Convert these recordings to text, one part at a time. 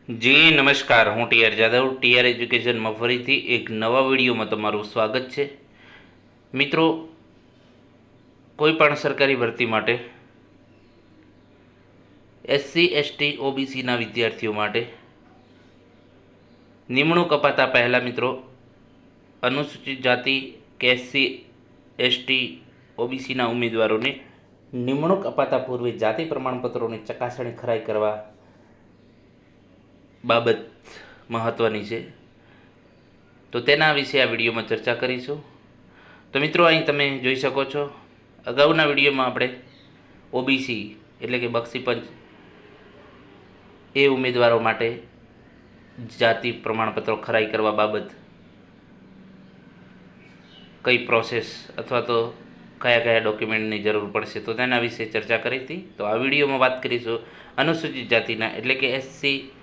જી નમસ્કાર, હું TR Jadav TR એજ્યુકેશનમાં ફરીથી એક નવા વિડીયોમાં તમારું સ્વાગત છે. મિત્રો, કોઈ પણ સરકારી ભરતી માટે એસસી એસટી ઓબીસીના વિદ્યાર્થીઓ માટે નિમણૂક અપાતા પહેલાં મિત્રો અનુસૂચિત જાતિ કે એસસી એસટી ઓબીસીના ઉમેદવારોને નિમણૂક અપાતા પૂર્વે જાતિ પ્રમાણપત્રોની ચકાસણી ખરાઈ કરવા બાબત મહત્ત્વની છે. તો તેના વિશે આ વિડીયોમાં ચર્ચા કરીશું. તો મિત્રો, અહીં તમે જોઈ શકો છો, અગાઉના વિડીયોમાં આપણે ઓબીસી એટલે કે બક્ષીપંચ એ ઉમેદવારો માટે જાતિ પ્રમાણપત્રો ખરાઈ કરવા બાબત કઈ પ્રોસેસ અથવા તો કયા કયા ડોક્યુમેન્ટની જરૂર પડશે તો તેના વિશે ચર્ચા કરી હતી. તો આ વિડીયોમાં વાત કરીશું અનુસૂચિત જાતિના એટલે કે એસસી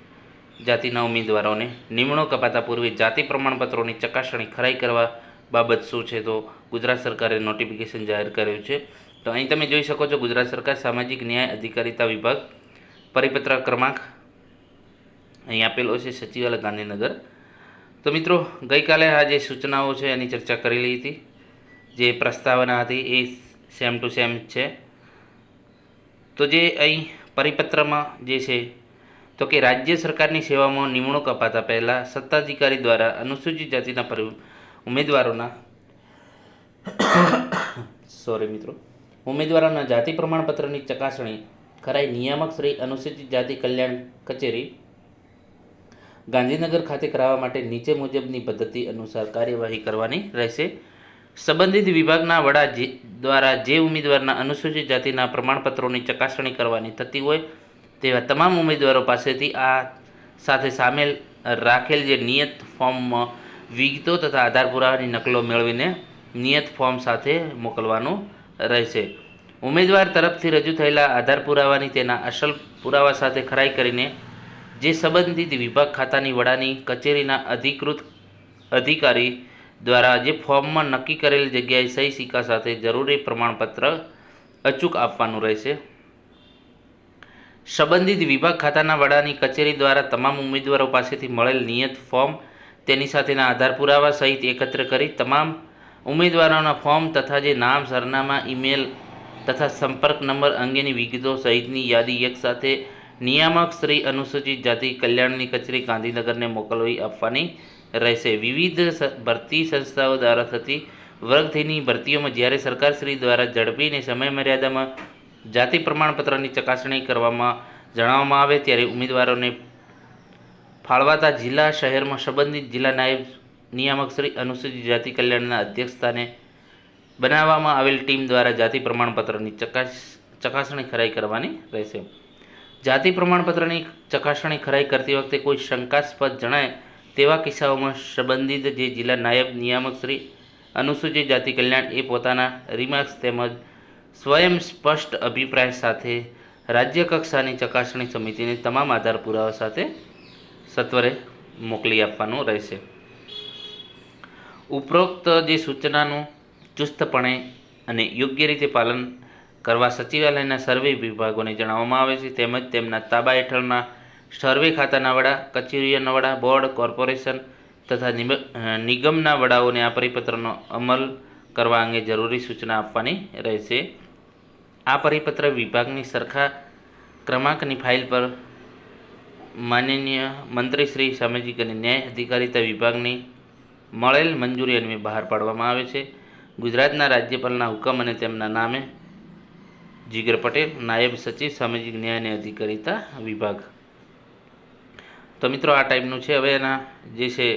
જાતિના ઉમેદવારોને નિમણૂક અપાતા પૂર્વે જાતિ પ્રમાણપત્રોની ચકાસણી ખરાઈ કરવા બાબત શું છે. તો ગુજરાત સરકારે નોટિફિકેશન જાહેર કર્યું છે. તો અહીં તમે જોઈ શકો છો, ગુજરાત સરકાર સામાજિક ન્યાય અધિકારિતા વિભાગ પરિપત્ર ક્રમાંક અહીં આપેલો છે, સચિવાલય ગાંધીનગર. તો મિત્રો, ગઈકાલે આ જે સૂચનાઓ છે એની ચર્ચા કરેલી હતી. જે પ્રસ્તાવના હતી એ સેમ ટુ સેમ છે. તો જે અહીં પરિપત્રમાં જે છે તો કે રાજ્ય સરકારની સેવામાં નિમણૂક અપાતા પહેલાં સત્તાધિકારી દ્વારા અનુસૂચિત જાતિના ઉમેદવારોના ઉમેદવારોના જાતિ પ્રમાણપત્રની ચકાસણી ખરાઈ નિયામક શ્રી અનુસૂચિત જાતિ કલ્યાણ કચેરી ગાંધીનગર ખાતે કરાવવા માટે નીચે મુજબની પદ્ધતિ અનુસાર કાર્યવાહી કરવાની રહેશે. સંબંધિત વિભાગના વડા દ્વારા જે ઉમેદવારના અનુસૂચિત જાતિના પ્રમાણપત્રોની ચકાસણી કરવાની થતી હોય તેવા તમામ ઉમેદવારો પાસેથી આ સાથે સામેલ રાખેલ જે નિયત ફોર્મમાં વિગતો તથા આધાર પુરાવાની નકલો મેળવીને નિયત ફોર્મ સાથે મોકલવાનું રહેશે. ઉમેદવાર તરફથી રજૂ થયેલા આધાર પુરાવાની તેના અસલ પુરાવા સાથે ખરાઈ કરીને જે સંબંધિત વિભાગ ખાતાની વડાની કચેરીના અધિકૃત અધિકારી દ્વારા જે ફોર્મમાં નક્કી કરેલ જગ્યાએ સહી સિક્કા સાથે જરૂરી પ્રમાણપત્ર અચૂક આપવાનું રહેશે. સંબંધિત વિભાગ ખાતાના વડાની કચેરી દ્વારા તમામ ઉમેદવારો પાસેથી મળેલ નિયત ફોર્મ તેની સાથેના આધાર પુરાવા સહિત એકત્ર કરી તમામ ઉમેદવારોના ફોર્મ તથા જે નામ, સરનામા, ઈમેલ તથા સંપર્ક નંબર અંગેની વિગતો સહિતની યાદી એક સાથે નિયામક શ્રી અનુસૂચિત જાતિ કલ્યાણની કચેરી ગાંધીનગરને મોકલવી આપવાની રહેશે. વિવિધ ભરતી સંસ્થાઓ દ્વારા થતી વર્ગથીની ભરતીઓમાં જ્યારે સરકારશ્રી દ્વારા ઝડપીને સમયમર્યાદામાં જાતિ પ્રમાણપત્રની ચકાસણી કરવામાં જણાવવામાં આવે ત્યારે ઉમેદવારોને ફાળવાતા જિલ્લા શહેરમાં સંબંધિત જિલ્લા નાયબ નિયામક શ્રી અનુસૂચિત જાતિ કલ્યાણના અધ્યક્ષસ્થાને બનાવવામાં આવેલ ટીમ દ્વારા જાતિ પ્રમાણપત્રની ચકાસણી ખરાઈ કરવાની રહેશે. જાતિ પ્રમાણપત્રની ચકાસણી ખરાઈ કરતી વખતે કોઈ શંકાસ્પદ જણાય તેવા કિસ્સાઓમાં સંબંધિત જે જિલ્લા નાયબ નિયામક શ્રી અનુસૂચિત જાતિ કલ્યાણ એ પોતાના રિમાર્ક્સ તેમજ સ્વયં સ્પષ્ટ અભિપ્રાય સાથે રાજ્ય કક્ષાની ચકાસણી સમિતિને તમામ આધાર પુરાવા સાથે સત્વરે મોકલી આપવાનું રહેશે. ઉપરોક્ત જે સૂચનાનું ચુસ્તપણે અને યોગ્ય રીતે પાલન કરવા સચિવાલયના સર્વે વિભાગોને જણાવવામાં આવે છે. તેમજ તેમના તાબા હેઠળના સર્વે ખાતાના વડા, કચેરીઓના વડા, બોર્ડ, કોર્પોરેશન તથા નિગમના વડાઓને આ પરિપત્રનો અમલ કરવા અંગે જરૂરી સૂચના આપવાની રહેશે. આ પરિપત્ર વિભાગની સરખા ક્રમાંકની ફાઇલ પર માનનીય મંત્રી શ્રી સામાજિક અને ન્યાય અધિકારિતા વિભાગની મળેલ મંજૂરી અન્વયે બહાર પાડવામાં આવે છે. ગુજરાતના રાજ્યપાલના હુકમ અને તેમના નામે જીગર પટેલ, નાયબ સચિવ સામાજિક ન્યાય અને અધિકારિતા વિભાગ. તો મિત્રો, આ ટાઈપનું છે. હવે એના જે છે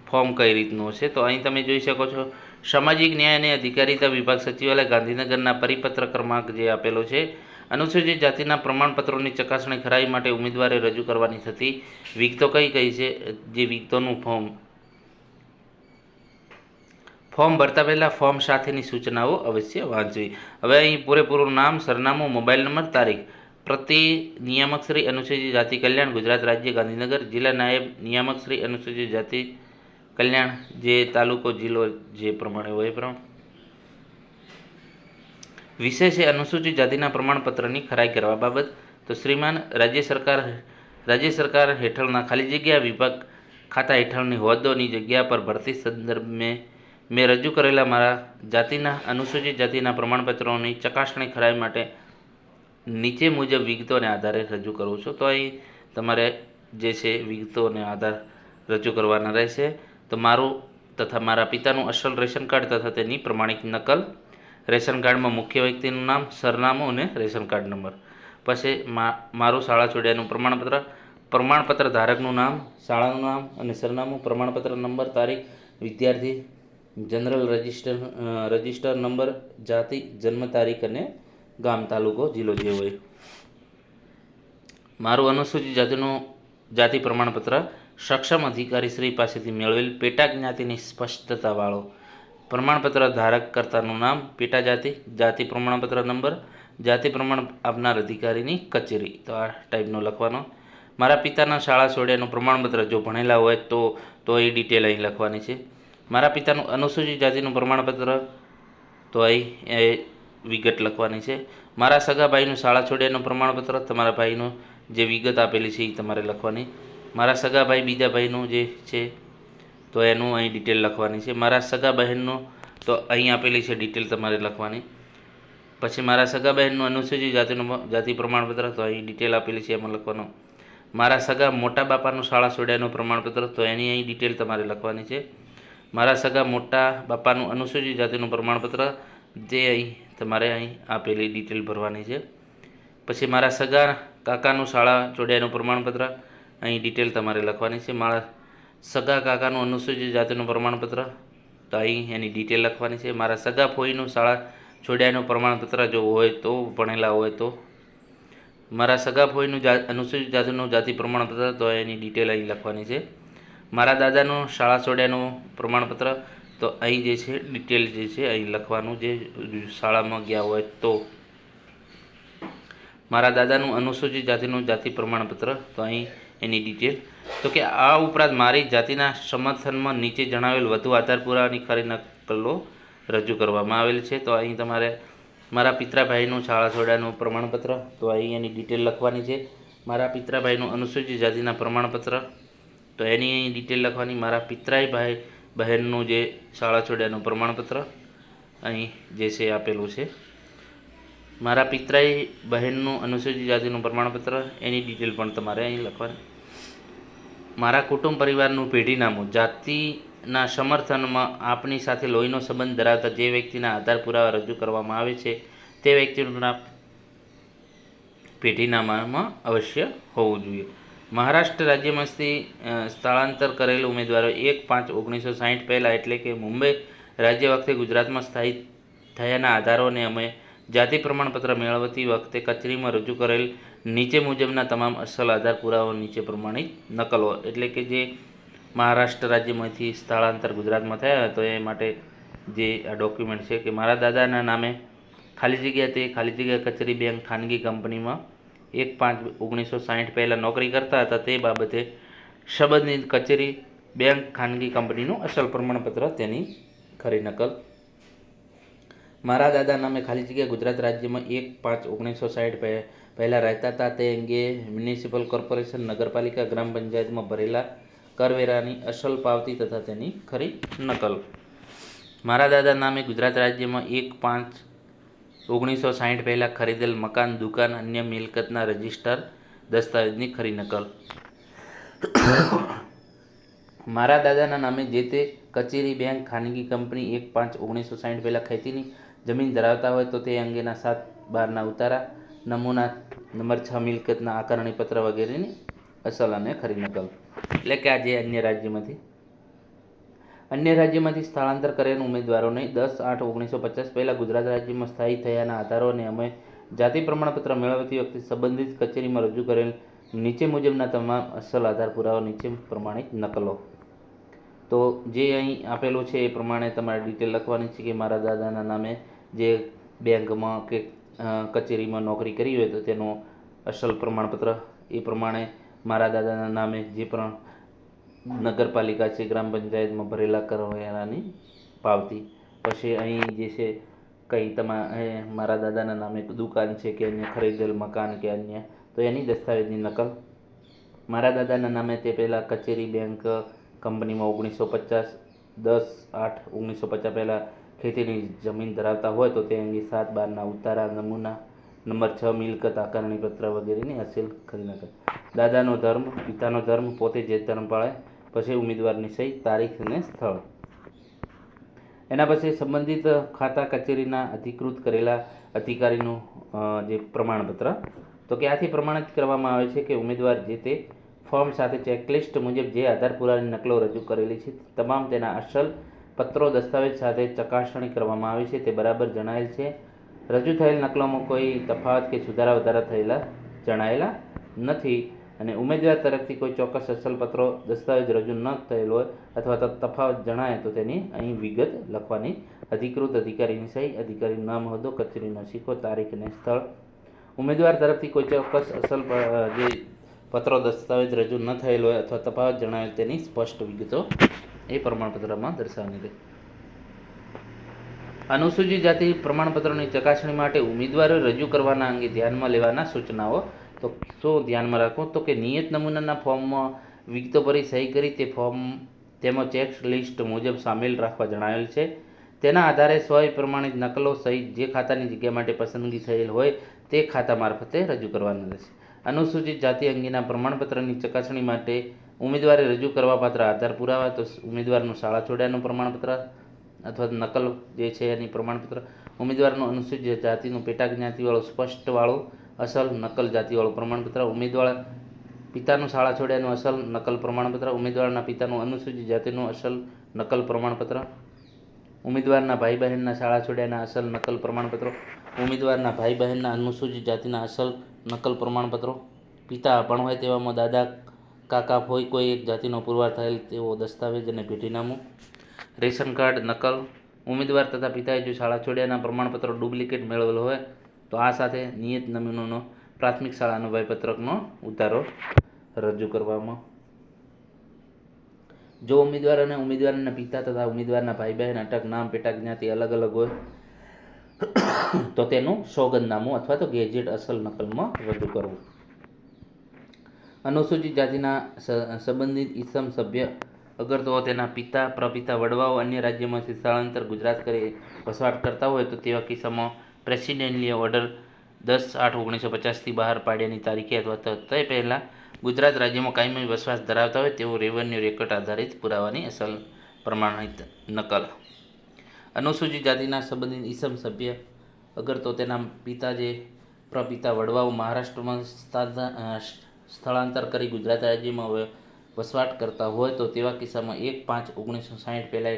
ફોર્મ કઈ રીતનું હશે તો અહીં તમે જોઈ શકો છો, સામાજિક ન્યાય અને અધિકારિતા વિભાગ સચિવાલય ગાંધીનગરના પરિપત્ર ક્રમાંક જે આપેલો છે, અનુસૂચિત જાતિના પ્રમાણપત્રોની ચકાસણી ખરાઈ માટે ઉમેદવારે રજૂ કરવાની થતી વિગતો કઈ કઈ છે. જે વિગતોનું ફોર્મ ભરતા પહેલાં ફોર્મ સાથેની સૂચનાઓ અવશ્ય વાંચવી. હવે અહીં પૂરેપૂરું નામ, સરનામું, મોબાઈલ નંબર, તારીખ, પ્રતિ નિયામક શ્રી અનુસૂચિત જાતિ કલ્યાણ, ગુજરાત રાજ્ય ગાંધીનગર, જિલ્લા નાયબ નિયામક શ્રી અનુસૂચિત જાતિ કલ્યાણ, જે તાલુકો જિલ્લો જે પ્રમાણે હોય એ પ્રમાણે. વિષય છે અનુસૂચિત જાતિના પ્રમાણપત્રની ખરાઈ કરવા બાબત. તો શ્રીમાન રાજ્ય સરકાર રાજ્ય સરકાર હેઠળના ખાલી જગ્યા વિભાગ ખાતા હેઠળની હોદ્દોની જગ્યા પર ભરતી સંદર્ભે મેં રજૂ કરેલા મારા જાતિના અનુસૂચિત જાતિના પ્રમાણપત્રોની ચકાસણી ખરાઈ માટે નીચે મુજબ વિગતોને આધારે રજૂ કરું છું. તો અહીં તમારે જે છે વિગતોને આધાર રજૂ કરવાના રહેશે. તો મારું તથા મારા પિતાનું અસલ રેશન કાર્ડ તથા તેની પ્રમાણિત નકલ, રેશન કાર્ડમાં મુખ્ય વ્યક્તિનું નામ, સરનામું અને રેશન કાર્ડ નંબર. પછી મારું શાળા છોડ્યાનું પ્રમાણપત્ર, પ્રમાણપત્ર ધારકનું નામ, શાળાનું નામ અને સરનામું, પ્રમાણપત્ર નંબર, તારીખ, વિદ્યાર્થી, જનરલ રજિસ્ટર નંબર, જાતિ, જન્મ તારીખ અને ગામ, તાલુકો, જિલ્લો જે હોય. મારું અનુસૂચિત જાતિ પ્રમાણપત્ર સક્ષમ અધિકારી શ્રી પાસેથી મેળવેલ પેટા જ્ઞાતિની સ્પષ્ટતાવાળો પ્રમાણપત્ર, ધારક કર્તાનું નામ, પેટા જાતિ, જાતિ પ્રમાણપત્ર નંબર, જાતિ પ્રમાણ આપનાર અધિકારીની કચેરી. તો આ ટાઈપનો લખવાનો. મારા પિતાના શાળા છોડ્યાનું પ્રમાણપત્ર જો ભણેલા હોય તો એ ડિટેલ અહીં લખવાની છે. મારા પિતાનું અનુસૂચિત જાતિનું પ્રમાણપત્ર તો અહીં એ વિગત લખવાની છે. મારા સગા ભાઈનું શાળા છોડ્યાનું પ્રમાણપત્ર, તમારા ભાઈનું જે વિગત આપેલી છે એ તમારે લખવાની. મારા સગા ભાઈ બીજા ભાઈનું જે છે તો એનું અહીં ડિટેલ લખવાની છે. મારા સગા બહેનનું તો અહીં આપેલી છે ડિટેલ તમારે લખવાની. પછી મારા સગા બહેનનું અનુસૂચિત જાતિ પ્રમાણપત્ર તો અહીં ડિટેલ આપેલી છે એમાં લખવાનું. મારા સગા મોટા બાપાનું શાળા છોડ્યાનું પ્રમાણપત્ર તો એની અહીં ડિટેલ તમારે લખવાની છે. મારા સગા મોટા બાપાનું અનુસૂચિત જાતિનું પ્રમાણપત્ર જે અહીં તમારે અહીં આપેલી ડિટેલ ભરવાની છે. પછી મારા સગા કાકાનું શાળા છોડ્યાનું પ્રમાણપત્ર અહીં ડિટેલ તમારે લખવાની છે. મારા સગા કાકાનું અનુસૂચિત જાતિનું પ્રમાણપત્ર તો અહીં એની ડિટેલ લખવાની છે. મારા સગા ફોઈનું શાળા છોડ્યાનું પ્રમાણપત્ર જો હોય તો ભણેલા હોય તો. મારા સગા ફોઈનું અનુસૂચિત જાતિનું જાતિ પ્રમાણપત્ર તો એની ડિટેલ અહીં લખવાની છે. મારા દાદાનું શાળા છોડ્યાનું પ્રમાણપત્ર તો અહીં જે છે ડિટેલ જે છે અહીં લખવાનું, જે શાળામાં ગયા હોય તો. મારા દાદાનું અનુસૂચિત જાતિનું જાતિ પ્રમાણપત્ર તો અહીં એની ડિટેલ. તો કે આ ઉપરાંત મારી જાતિના સમર્થનમાં નીચે જણાવેલ વધુ આધાર પુરાવાની ખરી નકલો રજૂ કરવામાં આવેલ છે. તો અહીં તમારે મારા પિતરાભાઈનું શાળા છોડ્યાનું પ્રમાણપત્ર તો અહીં એની ડિટેલ લખવાની છે. મારા પિતરાભાઈનું અનુસૂચિત જાતિના પ્રમાણપત્ર તો એની અહીં ડિટેલ લખવાની. મારા પિતરાઈ ભાઈ બહેનનું જે શાળા છોડ્યાનું પ્રમાણપત્ર અહીં જે છે આપેલું છે. મારા પિતરાઈ બહેનનું અનુસૂચિત જાતિનું પ્રમાણપત્ર એની ડિટેલ પણ તમારે અહીં લખવાની. મારા કુટુંબ પરિવારનું પેઢીનામું, જાતિના સમર્થનમાં આપની સાથે લોહીનો સંબંધ ધરાવતા જે વ્યક્તિના આધાર પુરાવા રજૂ કરવામાં આવે છે તે વ્યક્તિનું નામ પેઢીનામામાં અવશ્ય હોવું જોઈએ. મહારાષ્ટ્ર રાજ્યમાંથી સ્થળાંતર કરેલ ઉમેદવારો 1/5/1960 પહેલાં એટલે કે મુંબઈ રાજ્ય વખતે ગુજરાતમાં સ્થાયી થયાના આધારોને અમે જાતિ પ્રમાણપત્ર મેળવતી વખતે કચેરીમાં રજૂ કરેલ નીચે મુજબના તમામ અસલ આધાર પુરાવા નીચે પ્રમાણિત નકલો, એટલે કે જે મહારાષ્ટ્ર રાજ્યમાંથી સ્થળાંતર ગુજરાતમાં થયા તો એ માટે જે આ ડોક્યુમેન્ટ છે કે મારા દાદાના નામે ખાલી જગ્યા તે ખાલી જગ્યા કચેરી બેંક ખાનગી કંપનીમાં 1/5/1960 પહેલાં નોકરી કરતા હતા તે બાબતે સંબંધિત કચેરી બેંક ખાનગી કંપનીનું અસલ પ્રમાણપત્ર તેની ખરી નકલ. મારા દાદા નામે ખાલી જગ્યા ગુજરાત રાજ્યમાં 1/5/1960 પહેલાં રહેતા હતા તે અંગે મ્યુનિસિપલ કોર્પોરેશન, નગરપાલિકા, ગ્રામ પંચાયતમાં ભરેલા કરવેરાની અસલ પાવતી તથા તેની ખરી નકલ. મારા દાદા નામે ગુજરાત રાજ્યમાં 1/5/1960 પહેલાં ખરીદેલ મકાન, દુકાન, અન્ય મિલકતના રજિસ્ટર દસ્તાવેજની ખરી નકલ. મારા દાદાના નામે જે તે કચેરી બેંક ખાનગી કંપની 1/5/1960 પહેલાં ખેતીની જમીન ધરાવતા હોય તો તે અંગેના 7/12ના ઉતારા, નમૂના નંબર 6 મિલકતના આકારણી પત્ર વગેરેની અસલ અને ખરી નકલ. એટલે કે આ જે અન્ય રાજ્યમાંથી સ્થળાંતર કરેલ ઉમેદવારોને 10/8/1950 પહેલાં ગુજરાત રાજ્યમાં સ્થાયી થયાના આધારોને અમે જાતિ પ્રમાણપત્ર મેળવતી વખતે સંબંધિત કચેરીમાં રજૂ કરેલ નીચે મુજબના તમામ અસલ આધાર પુરાવા નીચે પ્રમાણિત નકલો. તો જે અહીં આપેલું છે એ પ્રમાણે તમારે ડિટેલ લખવાની છે કે મારા દાદાના નામે જે બેંકમાં કે કચેરીમાં નોકરી કરી હોય તો તેનું અસલ પ્રમાણપત્ર, એ પ્રમાણે મારા દાદાના નામે જે પણ નગરપાલિકા છે, ગ્રામ પંચાયતમાં ભરેલા કરવેરાની પાવતી. પછી અહીં જે છે કંઈ મારા દાદાના નામે દુકાન છે કે અન્ય ખરીદેલ મકાન કે અન્ય તો એની દસ્તાવેજની નકલ. મારા દાદાના નામે તે પહેલાં કચેરી, બેંક, કંપનીમાં 1950 10/8/1950 પહેલાં ખેતીની જમીન ધરાવતા હોય તો તે અંગે 7/12ના ઉતારા, નમૂના નંબર 6 મિલકત આકારણી પત્ર વગેરેની અસલ કરી નકલ. દાદાનો ધર્મ, પિતાનો ધર્મ, પોતે જે ધર્મ પાળે, પછી ઉમેદવારની સહી, તારીખ અને સ્થળ. એના પછી સંબંધિત ખાતા કચેરીના અધિકૃત કરેલા અધિકારીનું જે પ્રમાણપત્ર, તો કે આથી પ્રમાણિત કરવામાં આવે છે કે ઉમેદવાર જે તે ફોર્મ સાથે ચેકલિસ્ટ મુજબ જે આધાર પુરાવાની નકલો રજૂ કરેલી છે તમામ તેના અસલ પત્રો દસ્તાવેજ સાથે ચકાસણી કરવામાં આવી છે તે બરાબર જણાયેલ છે. રજૂ થયેલ નકલોમાં કોઈ તફાવત કે સુધારા વધારા જણાયેલા નથી અને ઉમેદવાર તરફથી કોઈ ચોક્કસ અસલ પત્રો દસ્તાવેજ રજૂ ન થયેલ હોય અથવા તો તફાવત જણાય તો તેની અહીં વિગત લખવાની. અધિકૃત અધિકારીની સહી, અધિકારીનું નામ, હોદ્દો, કચેરીનો સિક્કો, તારીખ અને સ્થળ. ઉમેદવાર તરફથી કોઈ ચોક્કસ અસલ જે પત્રો દસ્તાવેજ રજૂ ન થયેલ હોય અથવા તફાવત જણાવેલ તેની સ્પષ્ટ વિગતો એ પ્રમાણપત્રમાં દર્શાવવાની રહે. અનુસૂચિત જાતિ પ્રમાણપત્રોની ચકાસણી માટે ઉમેદવારોએ રજૂ કરવાના અંગે ધ્યાનમાં લેવાના સૂચનાઓ. તો શું ધ્યાનમાં રાખવું? તો કે નિયત નમૂનાના ફોર્મમાં વિગતો ભરી સહી કરી તે ફોર્મ તેમાં ચેક લિસ્ટ મુજબ સામેલ રાખવા જણાવેલ છે. તેના આધારે સ્વ પ્રમાણિત નકલો સહિત જે ખાતાની જગ્યા માટે પસંદગી થયેલ હોય તે ખાતા મારફતે રજૂ કરવાના રહેશે. અનુસૂચિત જાતિ અંગેના પ્રમાણપત્રની ચકાસણી માટે ઉમેદવારે રજૂ કરવાપાત્ર આધાર પુરાવા, તો ઉમેદવારનું શાળા છોડ્યાનું પ્રમાણપત્ર અથવા નકલ જે છે એની પ્રમાણપત્ર, ઉમેદવારનું અનુસૂચિત જાતિનું પેટા જ્ઞાતિવાળું સ્પષ્ટવાળું અસલ નકલ જાતિવાળું પ્રમાણપત્ર, ઉમેદવાર પિતાનું શાળા છોડ્યાનું અસલ નકલ પ્રમાણપત્ર, ઉમેદવારના પિતાનું અનુસૂચિત જાતિનું અસલ નકલ પ્રમાણપત્ર, ઉમેદવારના ભાઈ બહેનના શાળા છોડ્યાના અસલ નકલ પ્રમાણપત્રો, ઉમેદવારના ભાઈ બહેનના અનુસૂચિત જાતિના અસલ નકલ પ્રમાણપત્રો, પિતા અભણ હોય તેવામાં દાદા, કાકા, ફોઈ કોઈ એક જાતિનો પુરવાર થયેલ તેવો દસ્તાવેજ અને પેઢીનામું, રેશન કાર્ડ નકલ. ઉમેદવાર તથા પિતાએ જો શાળા છોડ્યાના પ્રમાણપત્રો ડુપ્લિકેટ મેળવેલ હોય તો આ સાથે નિયત નમૂનાનો પ્રાથમિક શાળાનો વયપત્રકનો ઉતારો રજૂ કરવામાં. જો ઉમેદવાર અને ઉમેદવારના પિતા તથા ઉમેદવારના ભાઈ બહેન, અટક, નામ, પેટા જ્ઞાતિ અલગ અલગ હોય તો તેનું સોગંદનામું અથવા તો ગેજેટ અસલ નકલમાં રજૂ કરવું. અનુસૂચિત જાતિના સંબંધિત ઈસમ સભ્ય અગર તો તેના પિતા, પ્રપિતા, વડવાઓ અન્ય રાજ્યમાંથી સ્થળાંતર ગુજરાત કરી વસવાટ કરતા હોય તો તેવા કિસ્સામાં પ્રેસિડેન્શિયલ ઓર્ડર 10/8/1950થી બહાર પાડ્યાની તારીખે અથવા તે પહેલાં ગુજરાત રાજ્યમાં કાયમી વસવાટ ધરાવતા હોય તેવું રેવન્યુ રેકોર્ડ આધારિત પુરાવાની અસલ પ્રમાણિત નકલ. અનુસૂચિત જાતિના સંબંધિત ઈસમ સભ્ય અગર તો તેના પિતા જે પ્રપિતા, વડવાઓ મહારાષ્ટ્રમાં સ્થળાંતર કરી ગુજરાત રાજ્યમાં વસવાટ કરતા હોય તો તેવા કિસ્સામાં 1/5/1960 પહેલાં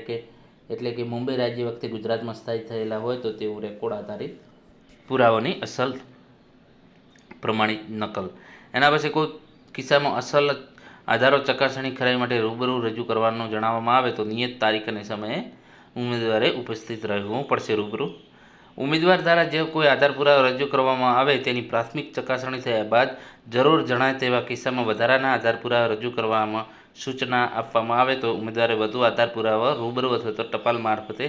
એટલે કે મુંબઈ રાજ્ય વખતે ગુજરાતમાં સ્થાયી થયેલા હોય તો તેવું રેકોર્ડ આધારિત પુરાવાની અસલ પ્રમાણિત નકલ. એના પછી કોઈ કિસ્સામાં અસલ આધારો ચકાસણી ખરાઈ માટે રૂબરૂ રજૂ કરવાનું જણાવવામાં આવે તો નિયત તારીખ અને સમયે ઉમેદવારે ઉપસ્થિત રહેવું પડશે રૂબરૂ. ઉમેદવાર દ્વારા જે કોઈ આધાર પુરાવા રજૂ કરવામાં આવે તેની પ્રાથમિક ચકાસણી થયા બાદ જરૂર જણાય તેવા કિસ્સામાં વધારાના આધાર પુરાવા રજૂ કરવામાં સૂચના આપવામાં આવે તો ઉમેદવારે વધુ આધાર પુરાવા રૂબરૂ અથવા તો ટપાલ મારફતે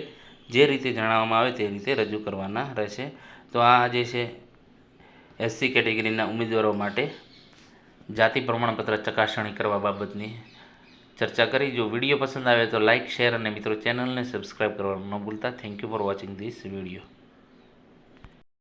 જે રીતે જણાવવામાં આવે તે રીતે રજૂ કરવાના રહેશે. તો આ જે છે SC કેટેગરીના ઉમેદવારો માટે જાતિ પ્રમાણપત્ર ચકાસણી કરવા બાબતની ચર્ચા કરી. જો વિડીયો પસંદ આવે તો લાઇક, શેર અને મિત્રો ચેનલને સબસ્ક્રાઈબ કરવાનું ન ભૂલતા. Thank you for watching this video.